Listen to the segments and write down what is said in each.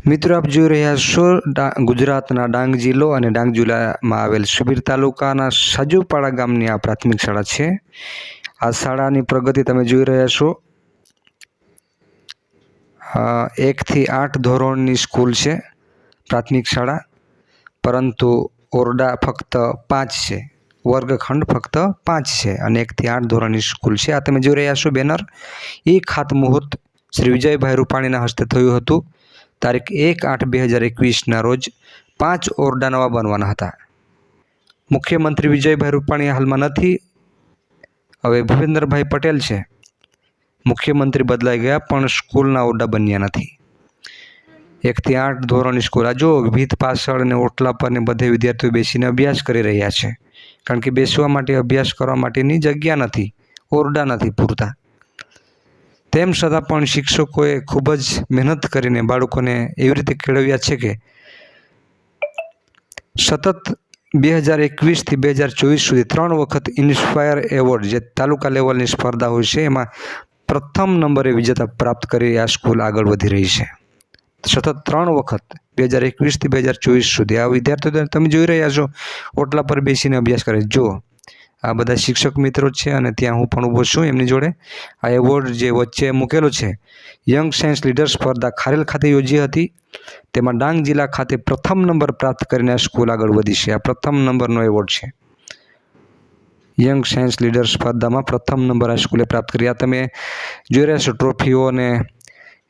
મિત્રો આપ જોઈ રહ્યા છો ગુજરાતના ડાંગ જિલ્લો અને ડાંગ જિલ્લામાં આવેલ સુબીર તાલુકાના સાજુપાડા ગામની આ પ્રાથમિક શાળા છે। આ શાળાની પ્રગતિ તમે જોઈ રહ્યા છો। 1 થી 8 ધોરણની સ્કૂલ છે પ્રાથમિક શાળા, પરંતુ ઓરડા ફક્ત 5 છે, વર્ગખંડ ફક્ત 5 છે અને 1 થી 8 ધોરણની સ્કૂલ છે। આ તમે જોઈ રહ્યા છો બેનર, એ ખાતમુહૂર્ત શ્રી વિજયભાઈ રૂપાણીના હસ્તે થયું હતું। તારીખ 1/8/2021ના રોજ 5 ઓરડા નવા બનવાના હતા। મુખ્યમંત્રી વિજયભાઈ રૂપાણી હાલમાં નથી, હવે ભૂપેન્દ્રભાઈ પટેલ છે। મુખ્યમંત્રી બદલાઈ ગયા પણ સ્કૂલના ઓરડા બન્યા નથી। 1 થી 8 ધોરણની સ્કૂલ, આ જો ભીત પાછળ અને ઓટલા પર ને બધે વિદ્યાર્થીઓ બેસીને અભ્યાસ કરી રહ્યા છે, કારણ કે બેસવા માટે, અભ્યાસ કરવા માટેની જગ્યા નથી, ઓરડા નથી પૂરતા। તેમ છતાં પણ શિક્ષકોએ ખૂબ જ મહેનત કરીને બાળકોને એવી રીતે કેળવ્યા છે કે સતત 2021 થી 2024 સુધી 3 વખત ઇન્સ્પાયર એવોર્ડ, જે તાલુકા લેવલની સ્પર્ધા હોય છે, એમાં પ્રથમ નંબરે વિજેતા પ્રાપ્ત કરી આ સ્કૂલ આગળ વધી રહી છે। સતત 3 વખત 2021 થી 2024 સુધી આ વિદ્યાર્થીઓ તમે જોઈ રહ્યા છો ઓટલા પર બેસીને અભ્યાસ કરે। જો આ બધા શિક્ષક મિત્રો છે અને ત્યાં હું પણ ઊભો છું એમની જોડે। આ એવોર્ડ જે વચ્ચે મૂકેલો છે, યંગ સાયન્સ લીડર સ્પર્ધા ખારેલ ખાતે યોજી હતી, તેમાં ડાંગ જિલ્લા ખાતે પ્રથમ નંબર પ્રાપ્ત કરીને આ સ્કૂલ આગળ વધી છે। આ પ્રથમ નંબરનો એવોર્ડ છે, યંગ સાયન્સ લીડર સ્પર્ધામાં પ્રથમ નંબર આ સ્કૂલે પ્રાપ્ત કરી। આ તમે જોઈ રહ્યા છો ટ્રોફીઓ અને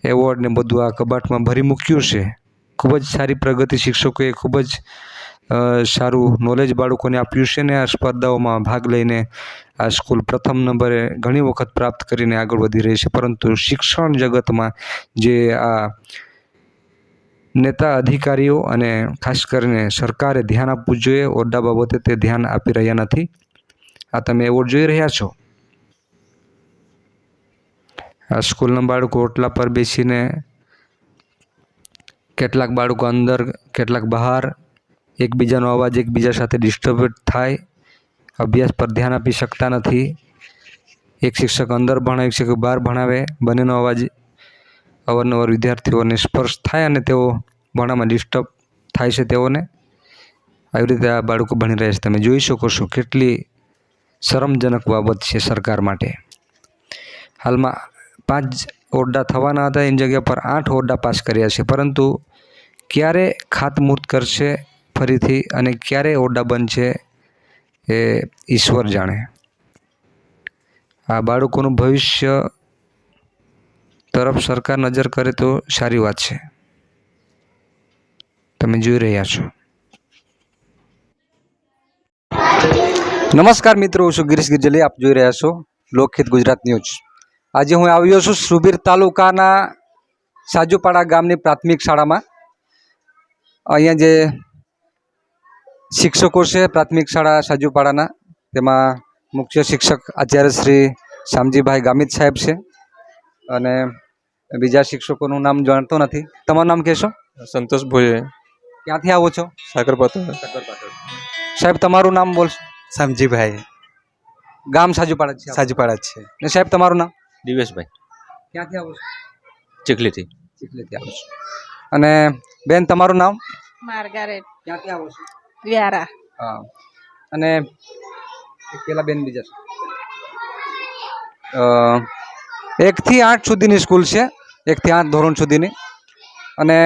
એવોર્ડ ને બધું આ કબાટમાં ભરી મૂક્યું છે। ખૂબ જ સારી પ્રગતિ, શિક્ષકોએ ખૂબ જ સારું નોલેજ બાળકોને આપ્યું છે ને આ સ્પર્ધાઓમાં ભાગ લઈને આ સ્કૂલ પ્રથમ નંબરે ઘણી વખત પ્રાપ્ત કરીને આગળ વધી રહી છે। પરંતુ શિક્ષણ જગતમાં જે આ નેતા અધિકારીઓ અને ખાસ કરીને સરકારે ધ્યાન આપવું જોઈએ, ઓરડા બાબતે તે ધ્યાન આપી રહ્યા નથી। આ તમે એવોર્ડ જોઈ રહ્યા છો। આ સ્કૂલના બાળકો ઓટલા પર બેસીને, કેટલાક બાળકો અંદર, કેટલાક બહાર, એકબીજાનો અવાજ એકબીજા સાથે ડિસ્ટર્બ થાય, અભ્યાસ પર ધ્યાન આપી શકતા નથી। એક શિક્ષક અંદર ભણાવે, એક શિક્ષક બહાર ભણાવે, બંનેનો અવાજ અવારનવાર વિદ્યાર્થીઓને સ્પર્શ થાય અને તેઓ ભણવામાં ડિસ્ટર્બ થાય છે તેઓને। આવી રીતે આ બાળકો ભણી રહ્યા છે। તમે જોઈ શકો છો કેટલી શરમજનક બાબત છે સરકાર માટે। હાલમાં 5 ઓરડા થવાના હતા, એની જગ્યા પર 8 ઓરડા પાસ કર્યા છે, પરંતુ ક્યારે ખાતમુહૂર્ત કરશે ફરીથી અને ક્યારે ઓરડા બનશે એ ઈશ્વર જાણે। આ બાળકોનું ભવિષ્ય તરફ સરકાર નજર કરે તો સારી વાત છે। તમે જોઈ રહ્યા છો। નમસ્કાર મિત્રો, હું છું ગિરીશ ગિરજલી, આપ જોઈ રહ્યા છો લોકહિત ગુજરાત ન્યૂઝ। આજે હું આવ્યો છું સુબીર તાલુકાના સાજુપાડા ગામની પ્રાથમિક શાળામાં। અહીંયા જે શિક્ષકો છે પ્રાથમિક શાળા સાજુપાડાના, તેમાં મુખ્ય શિક્ષક આચાર્ય શ્રી શામજીભાઈ ગામિત સાહેબ છે અને બીજા શિક્ષકોનું નામ જાણતો નથી। તમારું નામ કહેશો? સંતોષ ભોઈએ। ક્યાંથી આવો છો? સાકરપાતળ। સાહેબ તમારું નામ બોલશો? શામજીભાઈ। ગામ સાજુપાડા છે? સાજુપાડા જ છે। ને સાહેબ તમારું નામ? દિવેશભાઈ। ક્યાંથી આવો છો? ચીખલીથી। ચીખલીથી આવો છો। અને બેન તમારું નામ? માર્ગારેટ। ક્યાંથી આવો છો? વ્યારા। હા, અને પેલા બેન બીજા છે। 1 થી 8 સુધીની સ્કૂલ છે, 1 થી 8 ધોરણ સુધીની। અને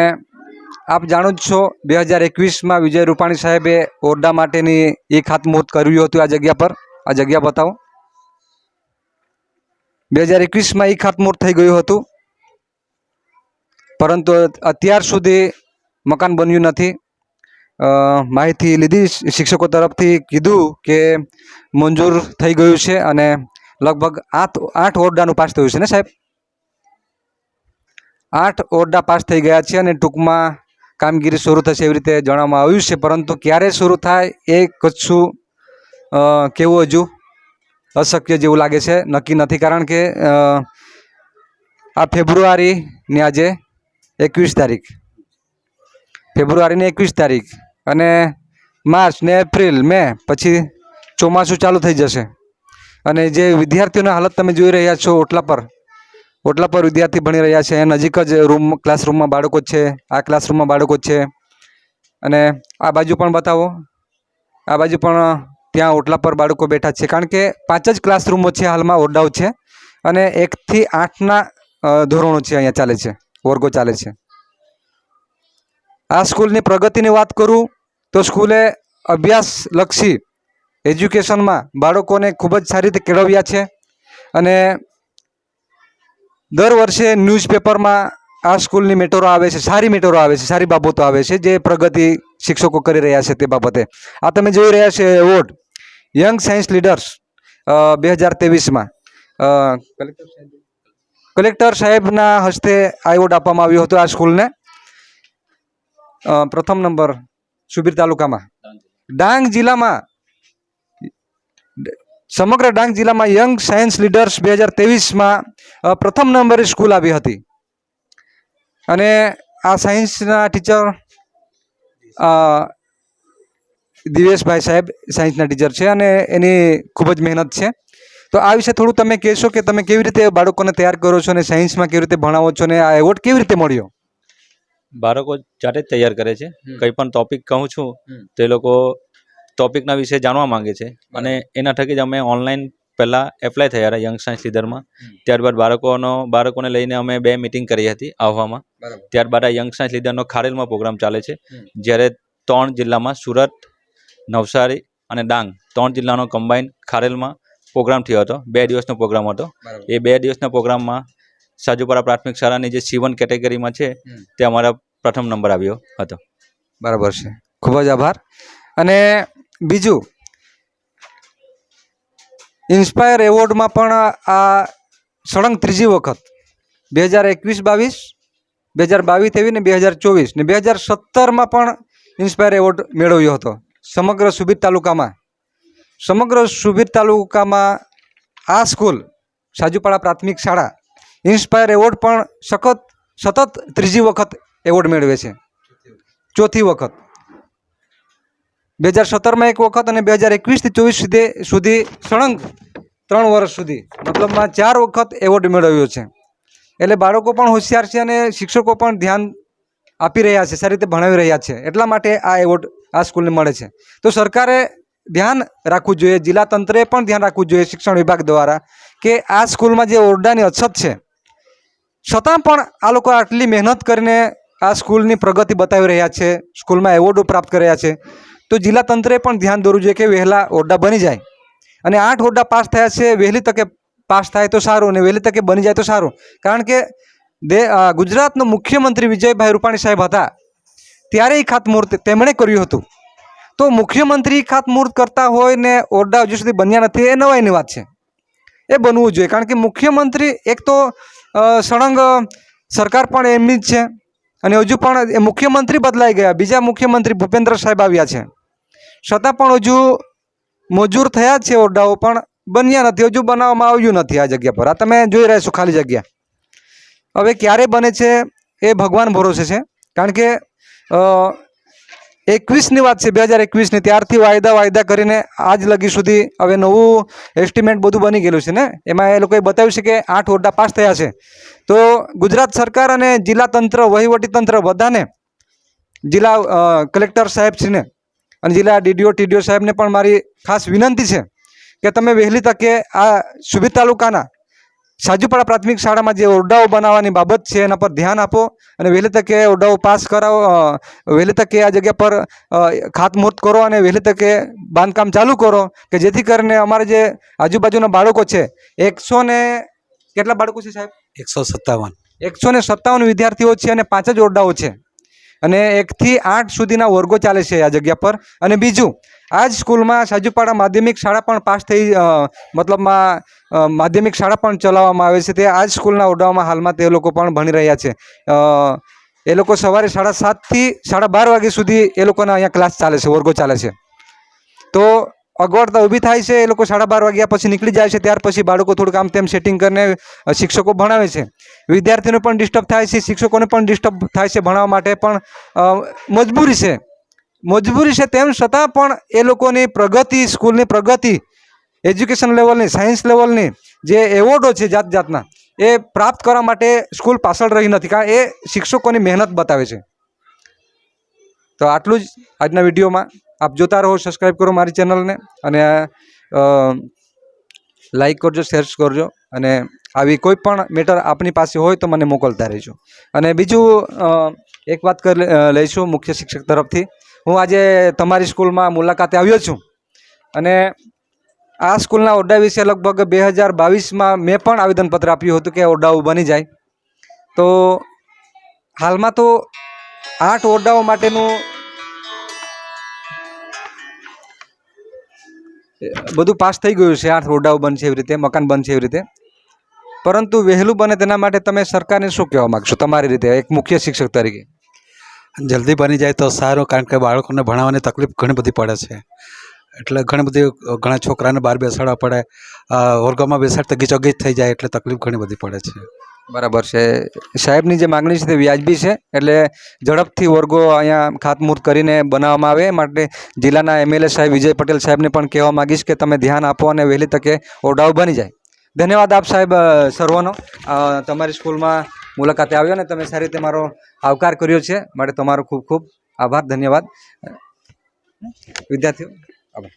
આપ જાણો જ છો 2021માં વિજય રૂપાણી સાહેબે ઓરડા માટેની એ ખાતમુહૂર્ત કર્યું હતું આ જગ્યા પર। આ જગ્યા બતાવો। 2021માં એ ખાતમુહૂર્ત થઈ ગયું હતું, પરંતુ અત્યાર સુધી મકાન બન્યું નથી। માહિતી લીધી શિક્ષકો તરફથી, કીધું કે મંજૂર થઈ ગયું છે અને લગભગ 8 ઓરડાનું પાસ થયું છે ને સાહેબ? 8 ઓરડા પાસ થઈ ગયા છે અને ટૂંકમાં કામગીરી શરૂ થશે એવી રીતે જણાવવામાં આવ્યું છે, પરંતુ ક્યારે શરૂ થાય એ કચ્છું કેવું હજુ અશક્ય જેવું લાગે છે, નક્કી નથી। કારણ કે આ ફેબ્રુઆરીની આજે 21 તારીખ, ફેબ્રુઆરીની 21 તારીખ અને માર્ચ ને એપ્રિલ, મે, પછી ચોમાસું ચાલુ થઈ જશે। અને જે વિદ્યાર્થીઓની હાલત તમે જોઈ રહ્યા છો ઓટલા પર, ઓટલા પર વિદ્યાર્થી ભણી રહ્યા છે. અહીંયા નજીક જ ક્લાસરૂમમાં બાળકો છે. આ ક્લાસરૂમમાં બાળકો છે. અને આ બાજુ પણ બતાવો. આ બાજુ પણ ત્યાં ઓટલા પર બાળકો બેઠા છે. કારણ કે 5 જ ક્લાસરૂમો છે હાલમાં, ઓરડાઓ છે. અને 1 થી 8ના ધોરણો છે, અહીંયા ચાલે છે, વર્ગો ચાલે છે. આ સ્કૂલની પ્રગતિની વાત કરું તો સ્કૂલે અભ્યાસલક્ષી એજ્યુકેશનમાં બાળકોને ખૂબ જ સારી રીતે કેળવ્યા છે. અને દર વર્ષે ન્યૂઝપેપરમાં આ સ્કૂલની મેટરો આવે છે, સારી મેટરો આવે છે, સારી બાબતો આવે છે, જે પ્રગતિ શિક્ષકો કરી રહ્યા છે તે બાબતે. આ તમે જોઈ રહ્યા છે એવોર્ડ યંગ સાયન્સ લીડર્સ 2023માં કલેક્ટર સાહેબના હસ્તે આ એવોર્ડ આપવામાં આવ્યો હતો આ સ્કૂલને. પ્રથમ નંબર સુબીર તાલુકામાં, ડાંગ જિલ્લામાં, સમગ્ર ડાંગ જિલ્લામાં યંગ સાયન્સ લીડર્સ 2023માં પ્રથમ નંબરે સ્કૂલ આવી હતી. અને આ સાયન્સના ટીચર દિવેશભાઈ સાહેબ સાયન્સના ટીચર છે અને એની ખૂબ જ મહેનત છે. તો આ વિશે થોડું તમે કહેશો કે તમે કેવી રીતે બાળકોને તૈયાર કરો છો અને સાયન્સમાં કેવી રીતે ભણાવો છો અને આ એવોર્ડ કેવી રીતે મળ્યો? બાળકો જાતે જ તૈયાર કરે છે. કંઈ પણ ટોપિક કહું છું તો એ લોકો ટોપિકના વિશે જાણવા માંગે છે. અને એના થકી જ અમે ઓનલાઈન પહેલાં એપ્લાય થયા હતા યંગ સાયન્સ લીડરમાં. ત્યારબાદ બાળકોને લઈને અમે 2 મિટિંગ કરી હતી આહવામાં. ત્યારબાદ આ યંગ સાયન્સ લીડરનો ખારેલમાં પ્રોગ્રામ ચાલે છે. જ્યારે 3 જિલ્લામાં સુરત, નવસારી અને ડાંગ 3 જિલ્લાનો કમ્બાઈન ખારેલમાં પ્રોગ્રામ થયો હતો. 2 દિવસનો પ્રોગ્રામ હતો. એ 2 દિવસના પ્રોગ્રામમાં સાજુપરા પ્રાથમિક શાળાની જે C1 કેટેગરીમાં છે તે અમારા પ્રથમ નંબર આવ્યો હતો. બરાબર છે, ખૂબ જ આભાર. અને બીજું, ઇન્સ્પાયર એવોર્ડમાં પણ આ સળંગ 3જી વખત 2021-22, 2022-23 ને 2024 ને 2017માં પણ ઇન્સ્પાયર એવોર્ડ મેળવ્યો હતો સમગ્ર સુબીર તાલુકામાં. સમગ્ર સુબીર તાલુકામાં આ સ્કૂલ સાજુપાડા પ્રાથમિક શાળા ઇન્સ્પાયર એવોર્ડ પણ સતત 3જી વખત એવોર્ડ મેળવે છે. 4થી વખત 2017માં 1 વખત અને 2021થી 24 સુધી સળંગ 3 વર્ષ સુધી મતલબમાં 4 વખત એવોર્ડ મેળવ્યો છે. એટલે બાળકો પણ હોશિયાર છે અને શિક્ષકો પણ ધ્યાન આપી રહ્યા છે, સારી રીતે ભણાવી રહ્યા છે. એટલા માટે આ એવોર્ડ આ સ્કૂલને મળે છે. તો સરકારે ધ્યાન રાખવું જોઈએ, જિલ્લા તંત્રએ પણ ધ્યાન રાખવું જોઈએ શિક્ષણ વિભાગ દ્વારા કે આ સ્કૂલમાં જે ઓરડાની અછત છે છતાં પણ આ લોકો આટલી મહેનત કરીને આ સ્કૂલની પ્રગતિ બતાવી રહ્યા છે, સ્કૂલમાં એવોર્ડો પ્રાપ્ત કર્યા છે. તો જિલ્લા તંત્રએ પણ ધ્યાન દોરવું જોઈએ કે વહેલા ઓરડા બની જાય. અને 8 ઓરડા પાસ થયા છે, વહેલી તકે પાસ થાય તો સારું અને વહેલી તકે બની જાય તો સારું. કારણ કે ગુજરાતનો મુખ્યમંત્રી વિજયભાઈ રૂપાણી સાહેબ હતા ત્યારે એ ખાતમુહૂર્ત તેમણે કર્યું હતું. તો મુખ્યમંત્રી ખાતમુહૂર્ત કરતા હોય ને ઓરડા હજુ સુધી બન્યા નથી, એ નવાઈની વાત છે. એ બનવું જોઈએ. કારણ કે મુખ્યમંત્રી એક તો સળંગ સરકાર પણ એમની જ છે અને હજુ પણ એ મુખ્યમંત્રી બદલાઈ ગયા, બીજા મુખ્યમંત્રી ભૂપેન્દ્ર સાહેબ આવ્યા છે, છતાં પણ હજુ મંજૂર થયા જ છે ઓરડાઓ પણ બન્યા નથી, હજુ બનાવવામાં આવ્યું નથી આ જગ્યા પર. આ તમે જોઈ રહ્યા છો ખાલી જગ્યા. હવે ક્યારે બને છે એ ભગવાન ભરોસે છે. કારણ કે 21ની વાત છે, 2021ની, ત્યારથી વાયદા કરીને આજ લગી સુધી હવે નવું એસ્ટિમેટ બધું બની ગયેલું છે ને, એમાં એ લોકોએ બતાવ્યું છે કે 8 ઓરડા પાસ થયા છે. તો ગુજરાત સરકાર અને જિલ્લા તંત્ર, વહીવટી તંત્ર બધાને, જિલ્લા કલેક્ટર સાહેબશ્રીને અને જિલ્લા DDO TDO સાહેબને પણ મારી ખાસ વિનંતી છે કે તમે વહેલી તકે આ સુબીર તાલુકાના સાજુપાડા પ્રાથમિક શાળામાં જે ઓરડાઓ બનાવવાની બાબત છે એના પર ધ્યાન આપો અને વહેલી તકે ઓરડાઓ પાસ કરાવો, વહેલી તકે આ જગ્યા પર ખાતમુહૂર્ત કરો અને વહેલી તકે બાંધકામ ચાલુ કરો કે જેથી કરીને અમારે જે આજુબાજુના બાળકો છે 100 ને કેટલા બાળકો છે સાહેબ? 157 વિદ્યાર્થીઓ છે અને 5 જ ઓરડાઓ છે અને 1 થી 8 સુધીના વર્ગો ચાલે છે આ જગ્યા પર. અને બીજું, આ જ સ્કૂલમાં સાજુપાડા માધ્યમિક શાળા પણ પાસ થઈ, મતલબમાં માધ્યમિક શાળા પણ ચલાવવામાં આવે છે. તે આ જ સ્કૂલના ઓરડાઓમાં હાલમાં તે લોકો પણ ભણી રહ્યા છે. એ લોકો સવારે 7:30 થી 12:30 વાગ્યા સુધી એ લોકોના અહીંયા ક્લાસ ચાલે છે, વર્ગો ચાલે છે. તો અગવડતા ઊભી થાય છે. એ લોકો 12:30 વાગ્યા પછી નીકળી જાય છે, ત્યાર પછી બાળકો થોડુંક આમ તેમ સેટિંગ કરીને શિક્ષકો ભણાવે છે. વિદ્યાર્થીઓને પણ ડિસ્ટર્બ થાય છે, શિક્ષકોને પણ ડિસ્ટર્બ થાય છે, ભણાવવા માટે પણ મજબૂરી છે. તેમ છતાં પણ એ લોકોની પ્રગતિ, સ્કૂલની પ્રગતિ, એજ્યુકેશન લેવલની, સાયન્સ લેવલની જે એવોર્ડો છે જાતના, એ પ્રાપ્ત કરવા માટે સ્કૂલ પાછળ રહી નથી, કારણ એ શિક્ષકોની મહેનત બતાવે છે. તો આટલું જ આજના વિડીયોમાં. આપ જોતા રહો, સબસ્ક્રાઈબ કરો મારી ચેનલને અને લાઈક કરજો, શેર કરજો અને આવી કોઈ પણ મેટર આપની પાસે હોય તો મને મોકલતા રહેજો. અને બીજું એક વાત કરી લઈશું મુખ્ય શિક્ષક તરફથી. હું આજે તમારી સ્કૂલમાં મુલાકાતે આવ્યો છું અને આ સ્કૂલના ઓરડા વિશે લગભગ 2022માં મેં પણ આવેદનપત્ર આપ્યું હતું કે ઓરડાઓ બની જાય. તો હાલમાં તો 8 ઓરડાઓ માટેનું બધું પાસ થઈ ગયું છે. 8 ઓરડાઓ બનશે એવી રીતે, મકાન બનશે એવી રીતે. પરંતુ વહેલું બને તેના માટે તમે સરકારને શું કહેવા માગશો તમારી રીતે એક મુખ્ય શિક્ષક તરીકે? જલ્દી બની જાય તો સારું, કારણ કે બાળકોને ભણાવવાની તકલીફ ઘણી બધી પડે છે. એટલે ઘણા છોકરાને બહાર બેસાડવા પડે, વર્ગોમાં બેસાડતા ગીચોગીચ થઈ જાય, એટલે તકલીફ ઘણી બધી પડે છે. બરાબર છે. સાહેબની જે માગણી છે તે વ્યાજબી છે, એટલે ઝડપથી વર્ગો અહીંયા ખાતમુહૂર્ત કરીને બનાવવામાં આવે. માટે જિલ્લાના MLA સાહેબ વિજય પટેલ સાહેબને પણ કહેવા માગીશ કે તમે ધ્યાન આપો અને વહેલી તકે ઓરડાઓ બની જાય. ધન્યવાદ આપ સાહેબ સર્વનો. તમારી સ્કૂલમાં મુલાકાતે આવ્યો ને તમે સારી રીતે મારો આવકાર કર્યો છે, માટે તમારો ખૂબ ખૂબ આભાર, ધન્યવાદ. વિદ્યાર્થીઓ આભાર.